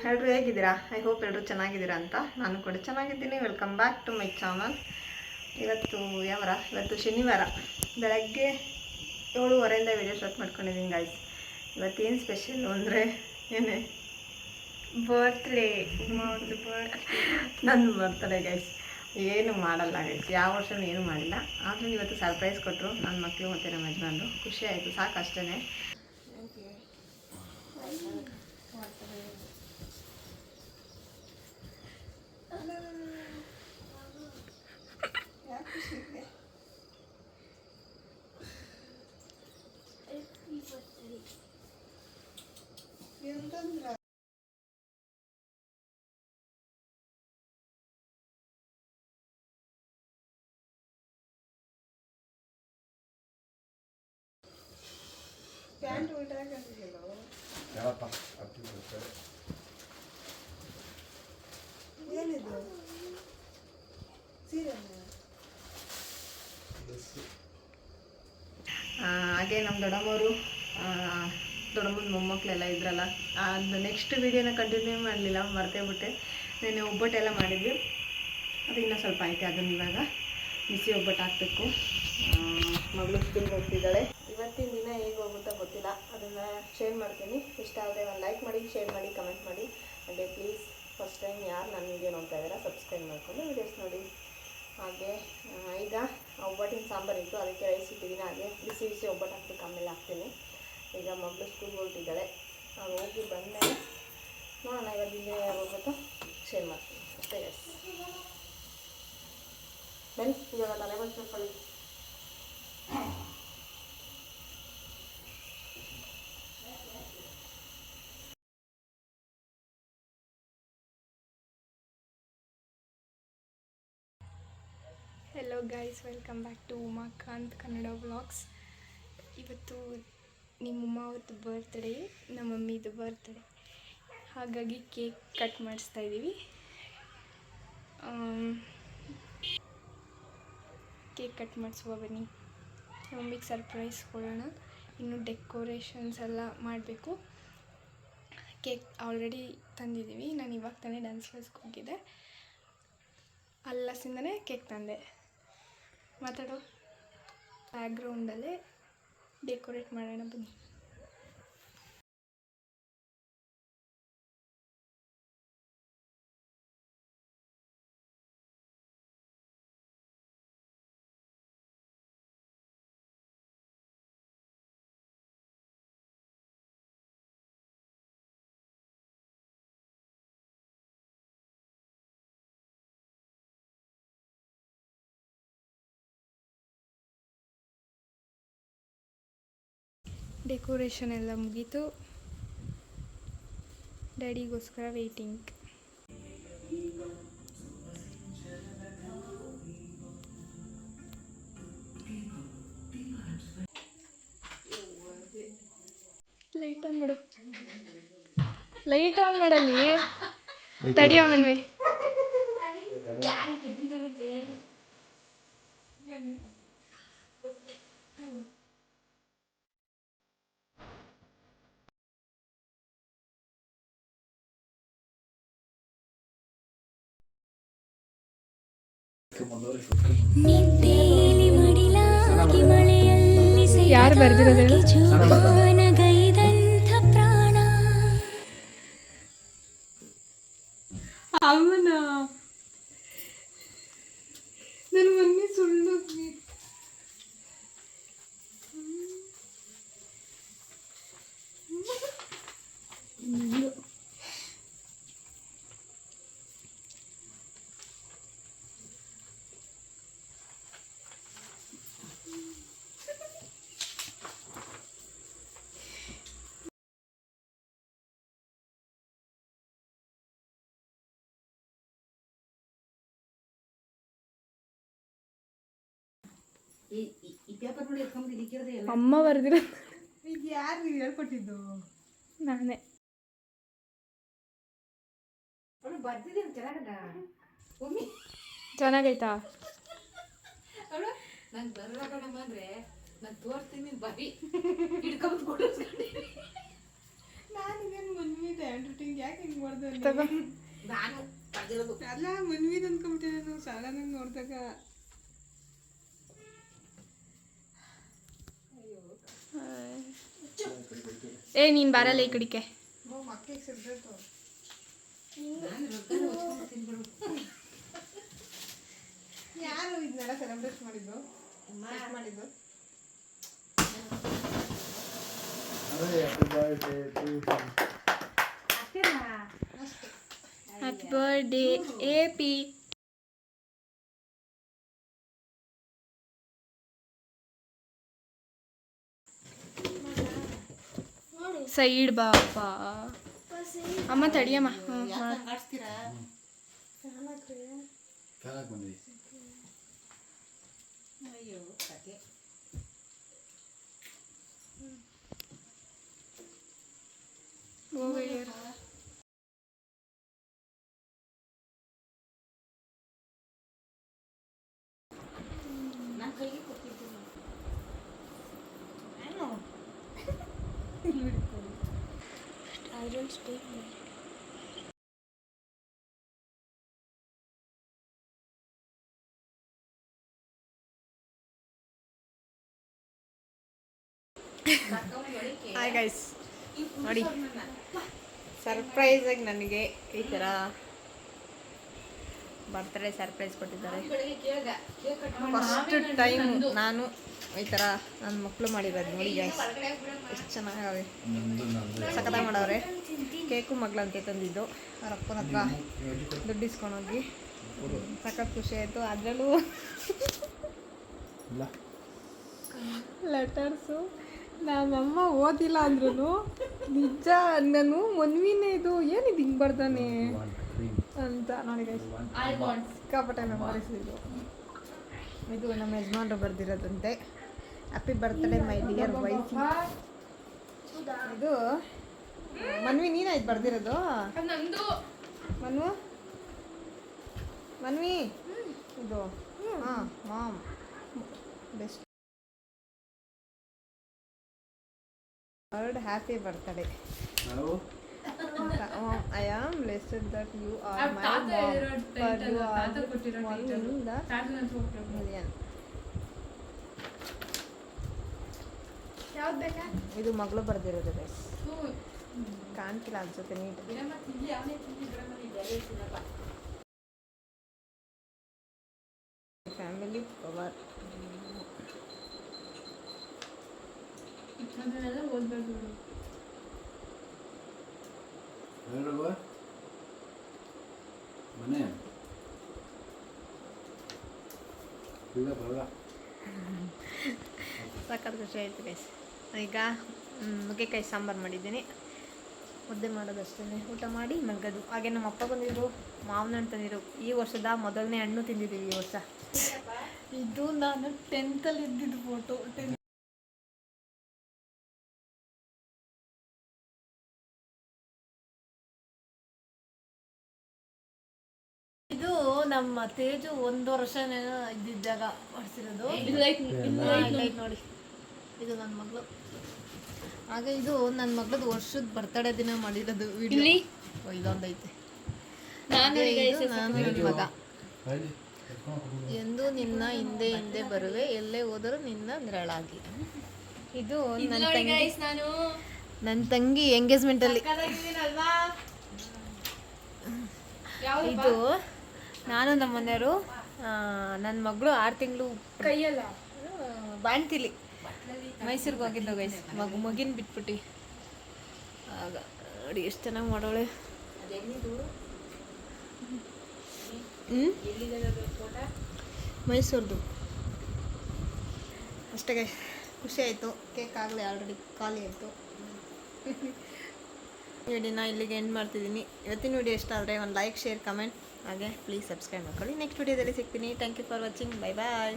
ಎಲ್ಲರೂ ಹೇಗಿದ್ದೀರಾ? I hope ಎಲ್ಲರೂ ಚೆನ್ನಾಗಿದ್ದೀರಾ ಅಂತ. ನಾನು ಕೂಡ ಚೆನ್ನಾಗಿದ್ದೀನಿ. Welcome back to my channel. ಇವತ್ತು ಶನಿವಾರ ಬೆಳಗ್ಗೆ 7:30 ವೀಡಿಯೋ ಸ್ಟಾರ್ಟ್ ಮಾಡ್ಕೊಂಡಿದ್ದೀನಿ ಗಾಯ್ಸ್. ಇವತ್ತೇನು ಸ್ಪೆಷಲ್ಲು ಅಂದರೆ ಬರ್ತ್ಡೇ, ನನ್ನ ಬರ್ತ್ಡೇ ಗೈಸ್. ಏನು ಮಾಡಲ್ಲ ಗೈಸ್, ಯಾವ ವರ್ಷವೂ ಏನು ಮಾಡಿಲ್ಲ. ಆದರೂ ಇವತ್ತು ಸರ್ಪ್ರೈಸ್ ಕೊಟ್ಟರು ನನ್ನ ಮಕ್ಕಳು ಮತ್ತು ನಮ್ಮ ಯಜಮಾನ್ರು. ಖುಷಿ ಆಯಿತು, ಸಾಕು ಅಷ್ಟೇ. ಪ್ಯಾಂಟ್ ಏನಿದು ಹಾಗೆ ನಮ್ಮ ದೊಡ್ಡಮ್ಮವರು ದೊಡ್ಡಮ್ಮನ ಮೊಮ್ಮಕ್ಕಳೆಲ್ಲ ಇದ್ರಲ್ಲ, ಅದು ನೆಕ್ಸ್ಟ್ ವೀಡಿಯೋನ ಕಂಟಿನ್ಯೂ ಮಾಡಲಿಲ್ಲ, ಮರ್ತೇಬಿಟ್ಟೆ. ನೆನ್ನೆ ಒಬ್ಬಟ್ಟೆಲ್ಲ ಮಾಡಿದ್ವಿ, ಅದು ಇನ್ನೂ ಸ್ವಲ್ಪ ಐತೆ. ಅದನ್ನು ಇವಾಗ ಬಿಸಿ ಒಬ್ಬಟ್ಟು ಹಾಕಬೇಕು. ಮಗಳು ಸ್ಕೂಲ್ಗೆ ಹೋಗ್ತಿದ್ದಾಳೆ. ಇವತ್ತಿನ ದಿನ ಹೇಗೆ ಹೋಗುತ್ತಾ ಗೊತ್ತಿಲ್ಲ, ಅದನ್ನು ಶೇರ್ ಮಾಡ್ತೀನಿ. ಇಷ್ಟ ಆದರೆ ಒಂದು ಲೈಕ್ ಮಾಡಿ, ಶೇರ್ ಮಾಡಿ, ಕಮೆಂಟ್ ಮಾಡಿ. ಹಾಗೆ ಪ್ಲೀಸ್ ಫಸ್ಟ್ ಟೈಮ್ ಯಾರು ನನ್ನ ವೀಡಿಯೋ ನೋಡ್ತಾ ಇದ್ದೀರಾ ಸಬ್ಸ್ಕ್ರೈಬ್ ಮಾಡಿಕೊಂಡು ವೀಡಿಯೋಸ್ ನೋಡಿ. ಹಾಗೆ ಈಗ ಒಬ್ಬಟ್ಟಿನ ಸಾಂಬಾರು ಇತ್ತು, ಅದಕ್ಕೆ ರೈಸ್ ಇಟ್ಟಿದ್ದೀನಿ. ಹಾಗೆ ಬಿಸಿ ಬಿಸಿ ಒಬ್ಬಟ್ಟು ಹಾಕ್ಬೇಕು, ಆಮೇಲೆ ಹಾಕ್ತೀನಿ. ಈಗ ಮಗಳು ಸ್ಕೂಲ್ಗೆ ಹೊರಟಿದ್ದಾಳೆ, ನಾನು ಹೋಗಿ ಬಂದಮೇಲೆ ನೋಡೋಣ ಇವಾಗ ದಿನ ಹೋಗ್ಬಿಟ್ಟು ಶೇರ್ ಮಾಡ್ತೀನಿ ಅಷ್ಟೇ. ಎಸ್ ಬನ್ನಿ ಇವಾಗ ತಲೆ ಬಂದ್ಕೊಳ್ಳಿ. Hello guys, welcome back to Umakant Kannada vlogs. ಇವತ್ತು ನಿಮ್ಮಮ್ಮ ಅವತ್ತು ಬರ್ತ್ಡೇ, ನಮ್ಮ ಮಮ್ಮಿದು ಬರ್ತ್ಡೇ, ಹಾಗಾಗಿ ಕೇಕ್ ಕಟ್ ಮಾಡಿಸ್ತಾ ಇದ್ದೀವಿ. ಕೇಕ್ ಕಟ್ ಮಾಡಿಸುವ ಬನ್ನಿ. ಮಮ್ಮಿಗೆ ಸರ್ಪ್ರೈಸ್ ಕೊಡೋಣ. ಇನ್ನು ಡೆಕೋರೇಷನ್ಸ್ ಎಲ್ಲ ಮಾಡಬೇಕು. ಕೇಕ್ ಆಲ್ರೆಡಿ ತಂದಿದ್ದೀವಿ. ನಾನು ಇವಾಗ ತಾನೇ ಡ್ಯಾನ್ಸ್ ಕ್ಲಾಸ್ಗೆ ಹೋಗಿದ್ದೆ, ಅಲ್ಲಸಿಂದನೇ ಕೇಕ್ ತಂದೆ. ಮಾತಾಡೋ. ಬ್ಯಾಕ್ಗ್ರೌಂಡಲ್ಲೇ ಡೆಕೋರೇಟ್ ಮಾಡೋಣ ಬನ್ನಿ. ಡೆಕೋರೇಷನ್ ಎಲ್ಲ ಮುಗೀತು. ಡ್ಯಾಡಿಗೋಸ್ಕರ ವೆಯ್ಟಿಂಗ್. ಲೈಟ್ ಆನ್ ಮಾಡು, ಲೈಟ್ ಆನ್ ಮಾಡಲ್ಲಿ ತಡಿಯೋ ಮನ್ವಿ. ಯಾರು ಬರ್ದಿರೋದು? ಅವನ ನನ್ನ ಮಮ್ಮಿ ಸುಳ್ಳು. ಅಮ್ಮ ಬರ್ದಿರೋ. ಈಗ ಯಾರು ಹೇಳ್ಕೊಟ್ಟಿದ್ದು? ನಾನೇ ಬರ್ದಿದ್ದೀನಿ. ಚೆನ್ನಾಗೈತಾ? ನಂಗೆ ಬರಲ್ಲ ಕಣಮ್ಮ, ಅಂದರೆ ನಾನು ತೋರಿಸ್ತೀನಿ, ಬರೀ ಹಿಡ್ಕೊಂಡು ನಾನು ಇದೇನು ಮನ್ವಿದೆ ಹ್ಯಾಂಡ್ ರೈಟಿಂಗ್ ಯಾಕೆ ಹಿಂಗೆ ಮಾಡ್ದೆ ತಗೋ ಅಲ್ಲ ಮನ್ವಿದ್ ಅನ್ಕೊಂಬಿಟ್ಟಿದೆ ನಾನು ಸಾಲಾನ ನೋಡಿದಾಗ. ಏ ನೀನು ಬರಲ್ಲ ಈ ಕಡಿಕೆ. ಮಕ್ಕಳಿಗೆ ಸಿಗ್ಬೇಕು. ಯಾರು ಇದನ್ನೆಲ್ಲ ಸೆಲೆಬ್ರೇಟ್ ಮಾಡಿದ್ದು ಮಾಡಿದ್ದು? Happy birthday A P. Side ಬಾಪ ಅಮ್ಮ ತಡಿಯಮ್ಮ. I don't speak. Hi guys, ನೋಡಿ ಸರ್ಪ್ರೈಸಾಗಿ ನನಗೆ ಈ ಥರ ಬರ್ತ್ಡೇ ಸರ್ಪ್ರೈಸ್ ಕೊಟ್ಟಿದ್ದಾರೆ. ಫಸ್ಟ್ ಟೈಮ್ ನಾನು ಈ ಥರ ನನ್ನ ಮಕ್ಕಳು ಮಾಡಿರೋದು ನೋಡಿ ಗೈಸ್, ಎಷ್ಟು ಚೆನ್ನಾಗವೆ, ಸಖತ್ತಾಗಿ ಮಾಡವ್ರೆ. ಕೇಕು ಮಗಳಂತೆ ತಂದಿದ್ದು, ಅವ್ರ ಅಪ್ಪನ ಹತ್ರ ದುಡ್ಡು ಇಸ್ಕೊಂಡೋಗಿ ಸಖತ್ ಖುಷಿ ಆಯಿತು. ಅದರಲ್ಲೂ ಲೆಟರ್ಸು ನಮ್ಮಮ್ಮ ಓದಿಲ್ಲ ಅಂದ್ರೂ ನಿಜ ನಾನು ಮನ್ವಿನೇ ಇದು ಏನಿದು ಹಿಂಗೆ ಬರ್ದಾನೆ ಅಂತ ನೋಡಿ ಗೈಸ್, ಸಿಕ್ಕಾಪಟ್ಟೆ ಮೆಮೊರೀಸ್ ಇದು. ಇದು ನಮ್ಮ ಯಜಮಾನ್ರು ಬರ್ದಿರೋದಂತೆ. Happy birthday my dear wife. ಇದು ಮನ್ವಿ ನೀನ ಇದು ಬರ್ದಿರೋದು? ಮನ್ವಿ ಇದು ಹಾಂ mom best word happy birthday. I am blessed that you are my mom, for you are one in the million. ಇದು ಮಗಳು ಬರ್ದಿರೋದು ಗೈಸ್, ಕಾಣ್ತಿಲ್ಲ ಅನ್ಸುತ್ತೆ ನೀಟ್. ಫ್ಯಾಮಿಲಿ ಪವರ್ ಮನೆ ಸಖತ್ ಖುಷಿ ಆಯಿತು ಗೈಸ್. ಈಗ ನುಗ್ಗೆಕಾಯಿ ಸಾಂಬಾರು ಮಾಡಿದ್ದೀನಿ, ಮುದ್ದೆ ಮಾಡೋದಷ್ಟೇ, ಊಟ ಮಾಡಿ ಮಲ್ಗೋದು. ಹಾಗೆ ನಮ್ಮ ಅಪ್ಪ ಬಂದಿದ್ರು, ಮಾವಿನ ಹಣ್ಣು ತಂದಿದ್ರು. ಈ ವರ್ಷದ ಮೊದಲನೇ ಹಣ್ಣು ತಿಂದಿದ್ದೀವಿ ಈ ವರ್ಷ. ಇದು ನಾನು 10th ಇದ್ದಿದ್ದು ಫೋಟೋ. ಇದು ನಮ್ಮ ತೇಜು 1 ವರ್ಷ ಇದ್ದಿದ್ದಾಗ ಮಾಡಿಸಿರೋದು. ನೋಡಿ, ಇದು ನನ್ನ ಮಗಳು. ಹಾಗೆ ಇದು ನನ್ನ ಮಗಳದ್ದು ವರ್ಷದ ಬರ್ತಡೇ ದಿನ ಮಾಡಿರೋದು ವಿಡಿಯೋ. ಇದೊಂದೈತೆ. ನಾನು ನನ್ನ ಮಗ. ಎಂದು ನಿನ್ನ ಹಿಂದೆ ಹಿಂದೆ ಬರುವೆ, ಎಲ್ಲೇ ಹೋದರೂ ನಿನ್ನ ನೆರಳಾಗಿ. ಇದು ನನ್ನ ತಂಗಿ ಎಂಗೇಜ್ಮೆಂಟಲ್ಲಿ. ಇದು ನಾನು ನಮ್ಮ ಮನೆಯವರು, ನನ್ನ ಮಗಳು 6 ತಿಂಗಳು ಕೈಯಲ್ಲ ಬಾಣ್ತಿಲಿ ಮೈಸೂರಿಗೆ ಹೋಗಿದ್ದು ಗೈಸ್, ಮಗಿನ ಬಿಟ್ಬಿಟ್ಟು. ಆಗ ನೋಡಿ ಎಷ್ಟು ಚೆನ್ನಾಗಿ ಮಾಡೋಳೆ. ಮೈಸೂರ್ದು ಅಷ್ಟೇ ಗೈಸ್. ಖುಷಿ ಆಯಿತು. ಕೇಕ್ ಆಗಲೇ ಆಲ್ರೆಡಿ ಖಾಲಿ ಆಯಿತು. ವಿಡಿಯೋನ ಇಲ್ಲಿಗೆ ಎಂಡ್ ಮಾಡ್ತಿದ್ದೀನಿ. ಇವತ್ತಿನ ವಿಡಿಯೋ ಇಷ್ಟ ಆದರೆ ಒಂದು ಲೈಕ್, ಶೇರ್, ಕಮೆಂಟ್, ಹಾಗೆ ಪ್ಲೀಸ್ ಸಬ್ಸ್ಕ್ರೈಬ್ ಮಾಡ್ಕೊಳ್ಳಿ. ನೆಕ್ಸ್ಟ್ ವಿಡಿಯೋದಲ್ಲಿ ಸಿಗ್ತೀನಿ. Thank you for watching. Bye bye.